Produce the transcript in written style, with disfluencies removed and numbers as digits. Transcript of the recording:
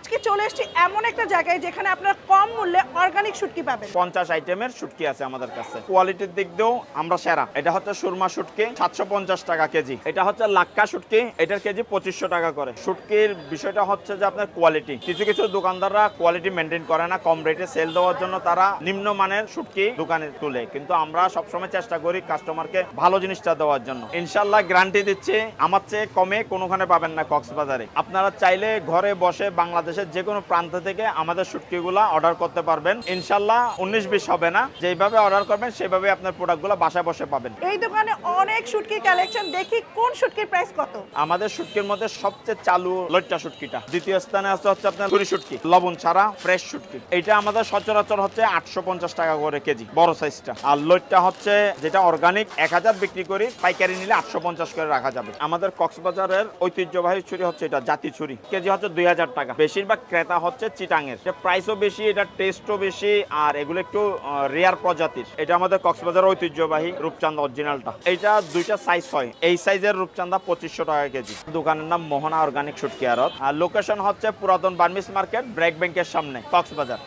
আজকে চলে এসেছি এমন একটা জায়গায় যেখানে আপনারা কম মূল্যে অর্গানিক শুটকি পাবেন। 50 আইটেমের শুটকি আছে আমাদের কাছে। কোয়ালিটির দিক দিয়েও আমরা সেরা। এটা হচ্ছে সুরমা শুটকি 750 টাকা কেজি। এটা হচ্ছে লাক্কা শুটকি, এটার কেজি 2500 টাকা করে। শুটকির বিষয়টা হচ্ছে যে আপনার কোয়ালিটি, কিছু কিছু দোকানদাররা কোয়ালিটি মেনটেন করে না, কম রেটে সেল দেওয়ার জন্য তারা নিম্নমানের শুটকি দোকানে তুলে, কিন্তু আমরা সবসময় চেষ্টা করি কাস্টমারকে ভালো জিনিসটা দেওয়ার জন্য। ইনশাল্লাহ গ্যারান্টি দিচ্ছি আমার চেয়ে কমে কোনোখানে পাবেন না কক্সবাজারে। আপনারা চাইলে ঘরে বসে বাংলাদেশের যে কোনো প্রান্ত থেকে আমাদের শুটকিগুলা অর্ডার করতে পারবেন। ইনশাল্লাহ 19-20 হবে না, যেভাবে অর্ডার করবেন সেভাবে আপনার প্রোডাক্টগুলো বাসায় বসে পাবেন। এই দোকানে অনেক শুটকির কালেকশন, দেখি কোন শুটকির প্রাইস কত। আমাদের শুটকির মধ্যে সবচেয়ে চালু লইট্টা শুটকিটা, দ্বিতীয় স্থানে আছে হচ্ছে আপনার ছুরি শুটকি, লবণ ছাড়া ফ্রেশ শুটকি। এটা আমাদের সচরাচর হচ্ছে 850 টাকা করে কেজি বড় সাইজটা। আর লইট্টা হচ্ছে যেটা অর্গানিক 1000 বিক্রি করি, পাইকারি নিলে 850 করে রাখা যাবে। আমাদের কক্সবাজারের ঐতিহ্যবাহী ছুরি হচ্ছে এটা জাতি ছুরি, কেজি হচ্ছে 2000 টাকা। বেশিরভাগ ক্রেতা হচ্ছে চিটাঙের, প্রাইসও বেশি, এটা টেস্টও বেশি, আর এগুলো একটু রেয়ার প্রজাতির। এটা আমাদের কক্সবাজার ঐতিহ্যবাহী রূপচাঁদা অরিজিনালটা। এটা দুইটা সাইজ হয়, এই সাইজের রূপচাঁদা 2500 টাকা কেজি। দোকানের নাম মোহনা অর্গানিক শুটকি আড়ত, আর লোকেশন হচ্ছে পুরাতন বার্মিস মার্কেট, ব্র্যাক ব্যাংকের সামনে, কক্সবাজার।